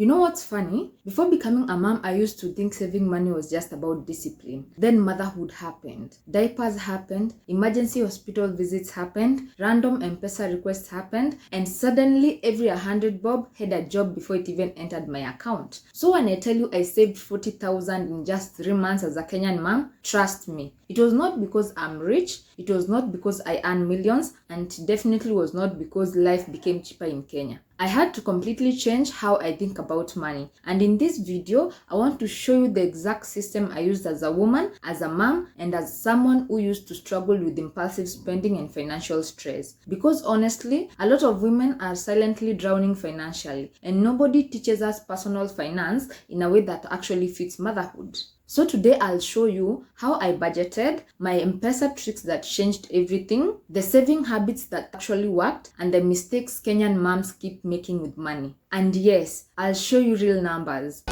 You know what's funny? Before becoming a mom, I used to think saving money was just about discipline. Then motherhood happened. Diapers happened, emergency hospital visits happened, random M-Pesa requests happened, and suddenly every 100 bob had a job before it even entered my account. So when I tell you I saved 40,000 in just 3 months as a Kenyan mom, trust me. It was not because I'm rich, it was not because I earn millions, and it definitely was not because life became cheaper in Kenya. I had to completely change how I think about money. And in this video, I want to show you the exact system I used as a woman, as a mom, and as someone who used to struggle with impulsive spending and financial stress. Because honestly, a lot of women are silently drowning financially, and nobody teaches us personal finance in a way that actually fits motherhood. So today I'll show you how I budgeted, my M-Pesa tricks that changed everything, the saving habits that actually worked, and the mistakes Kenyan moms keep making with money. And yes, I'll show you real numbers.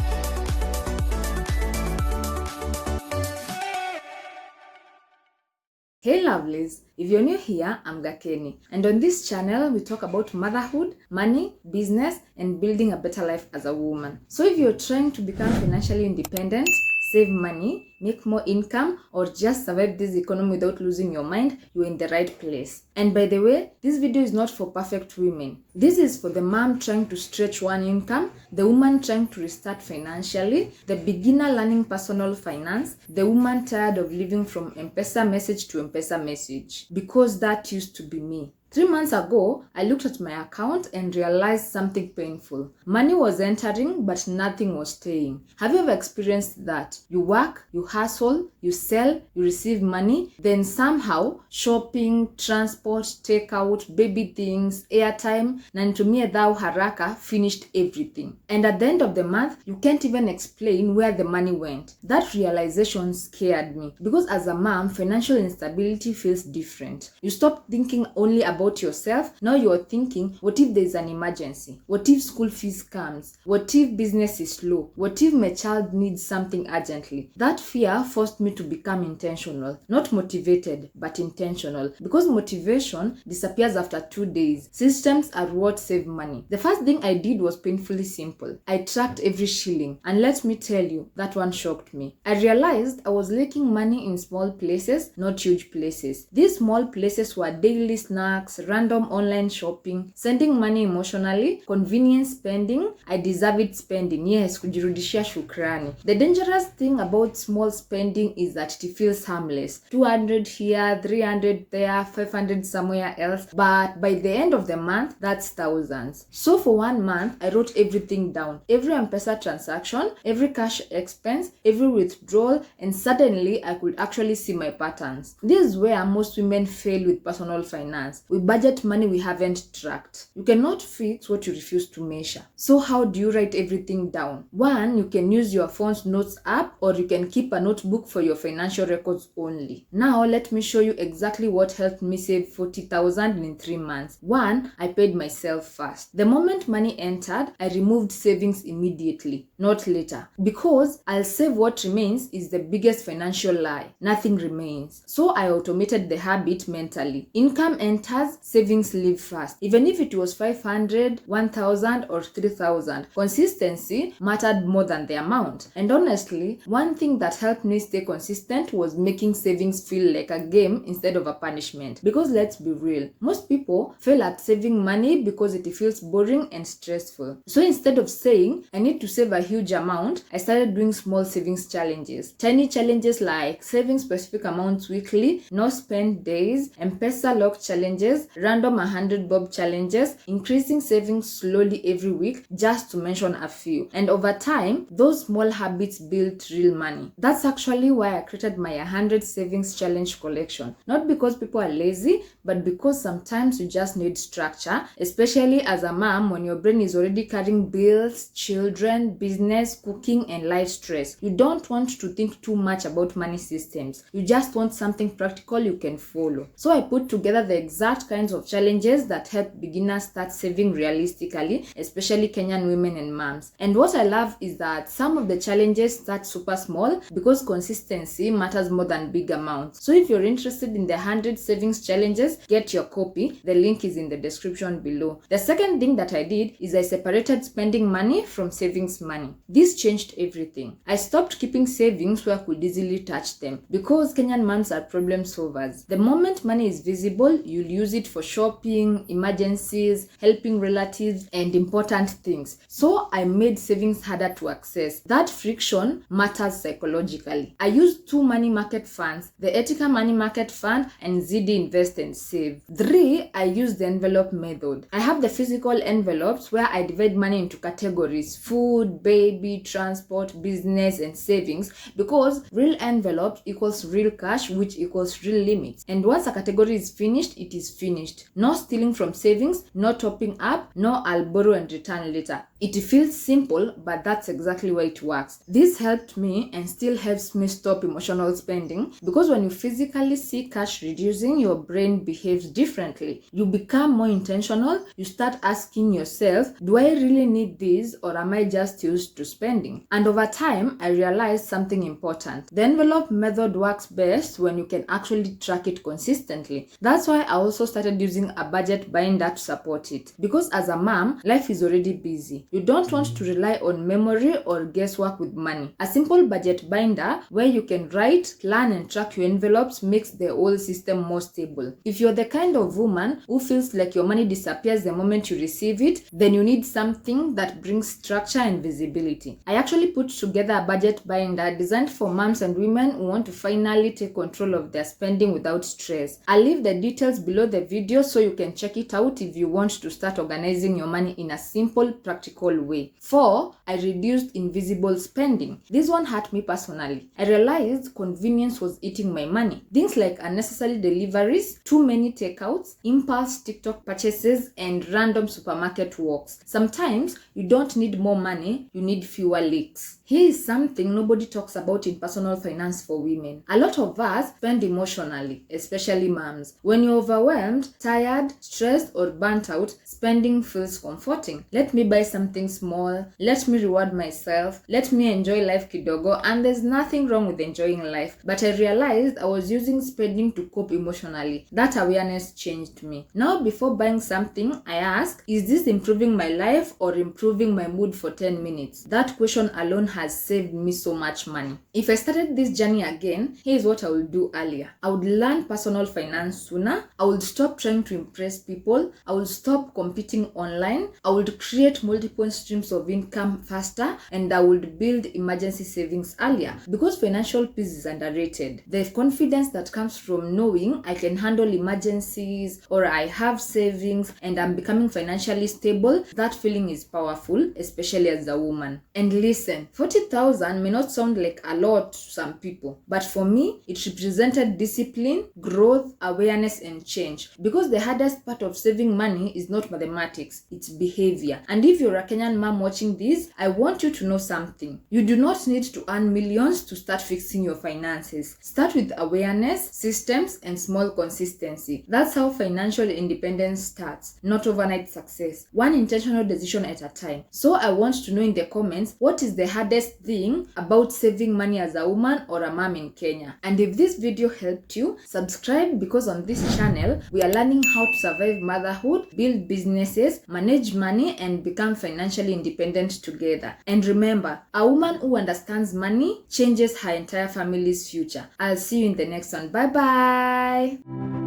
Hey lovelies, if you're new here, I'm Gakeni, and on this channel we talk about motherhood, money, business, and building a better life as a woman. So if you're trying to become financially independent, save money, make more income, or just survive this economy without losing your mind, you're in the right place. And by the way, this video is not for perfect women. This is for the mom trying to stretch one income, the woman trying to restart financially, the beginner learning personal finance, the woman tired of living from M-Pesa message to M-Pesa message. Because that used to be me. 3 months ago, I looked at my account and realized something painful. Money was entering, but nothing was staying. Have you ever experienced that? You work, you hustle, you sell, you receive money, then somehow shopping, transport, takeout, baby things, airtime, na nitumie dhao haraka finished everything. And at the end of the month, you can't even explain where the money went. That realization scared me because as a mom, financial instability feels different. You stop thinking only about yourself. Now you're thinking, what if there's an emergency? What if school fees comes? What if business is slow? What if my child needs something urgently? That fear forced me to become intentional. Not motivated, but intentional. Because motivation disappears after 2 days. Systems are what save money. The first thing I did was painfully simple. I tracked every shilling. And let me tell you, that one shocked me. I realized I was leaking money in small places, not huge places. These small places were daily snacks, random online shopping, sending money emotionally, convenience spending, I deserve it spending, yes, kujirudishia shukrani. The dangerous thing about small spending is that it feels harmless. 200 here, 300 there, 500 somewhere else, but by the end of the month, that's thousands. So for 1 month, I wrote everything down. Every M-Pesa transaction, every cash expense, every withdrawal, and suddenly I could actually see my patterns. This is where most women fail with personal finance. We budget money we haven't tracked. You cannot fix what you refuse to measure. So how do you write everything down? One, you can use your phone's notes app, or you can keep a notebook for your financial records only. Now let me show you exactly what helped me save 40,000 in 3 months. One, I paid myself first. The moment money entered, I removed savings immediately, not later. Because I'll save what remains is the biggest financial lie. Nothing remains. So I automated the habit mentally. Income enters, savings leave first. Even if it was 500, 1,000 or 3,000, consistency mattered more than the amount. And honestly, one thing that helped me stay consistent was making savings feel like a game instead of a punishment. Because let's be real, most people fail at saving money because it feels boring and stressful. So instead of saying, I need to save a huge amount, I started doing small savings challenges. Tiny challenges like saving specific amounts weekly, no spend days, M-Pesa lock challenges, random 100 bob challenges, increasing savings slowly every week, just to mention a few. And over time, those small habits built real money. That's actually why I created my 100 savings challenge collection. Not because people are lazy, but because sometimes you just need structure, especially as a mom when your brain is already carrying bills, children, business, cooking, and life stress. You don't want to think too much about money systems. You just want something practical you can follow. So I put together the exact exact kinds of challenges that help beginners start saving realistically, especially Kenyan women and moms. And what I love is that some of the challenges start super small because consistency matters more than big amounts. So if you're interested in the 100 savings challenges, get your copy. The link is in the description below. The second thing that I did is I separated spending money from savings money. This changed everything. I stopped keeping savings where I could easily touch them because Kenyan moms are problem solvers. The moment money is visible, you'll use it for shopping, emergencies, helping relatives, and important things. So I made savings harder to access. That friction matters psychologically. I used 2 money market funds, the Etika Money Market Fund and ZD Invest and Save. 3, I used the envelope method. I have the physical envelopes where I divide money into categories: food, baby, transport, business, and savings, because real envelope equals real cash, which equals real limits. And once a category is finished, it is finished. No stealing from savings, no topping up, no I'll borrow and return later. It feels simple, but that's exactly why it works. This helped me and still helps me stop emotional spending, because when you physically see cash reducing, your brain behaves differently. You become more intentional. You start asking yourself, do I really need this, or am I just used to spending? And over time, I realized something important. The envelope method works best when you can actually track it consistently. That's why I also started using a budget binder to support it, because as a mom, life is already busy. You don't want to rely on memory or guesswork with money. A simple budget binder where you can write, plan, and track your envelopes makes the whole system more stable. If you're the kind of woman who feels like your money disappears the moment you receive it, then you need something that brings structure and visibility. I actually put together a budget binder designed for moms and women who want to finally take control of their spending without stress. I'll leave the details below the video so you can check it out if you want to start organizing your money in a simple, practical way. 4, I reduced invisible spending. This one hurt me personally. I realized convenience was eating my money. Things like unnecessary deliveries, too many takeouts, impulse TikTok purchases, and random supermarket walks. Sometimes you don't need more money, you need fewer leaks. Here is something nobody talks about in personal finance for women. A lot of us spend emotionally, especially moms. When you're overwhelmed, tired, stressed, or burnt out, spending feels comforting. Let me buy something small, let me reward myself, let me enjoy life kidogo, and there's nothing wrong with enjoying life. But I realized I was using spending to cope emotionally. That awareness changed me. Now before buying something, I ask, is this improving my life or improving my mood for 10 minutes? That question alone has saved me so much money. If I started this journey again, here's what I would do earlier. I would learn personal finance sooner. I would stop trying to impress people. I would stop competing online. I would create multiple streams of income faster, and I would build emergency savings earlier, because financial peace is underrated. The confidence that comes from knowing I can handle emergencies, or I have savings and I'm becoming financially stable, that feeling is powerful, especially as a woman. And listen, 40,000 may not sound like a lot to some people, but for me, it represented discipline, growth, awareness, and change. Because the hardest part of saving money is not mathematics, it's behavior. And if you're a Kenyan mom watching this, I want you to know something. You do not need to earn millions to start fixing your finances. Start with awareness, systems, and small consistency. That's how financial independence starts, not overnight success. One intentional decision at a time. So I want to know in the comments, what is the hardest thing about saving money as a woman or a mom in Kenya? And if this video helped you, subscribe, because on this channel, we are learning how to survive motherhood, build businesses, manage money, and become financially independent together. And remember, a woman who understands money changes her entire family's future. I'll see you in the next one. Bye bye.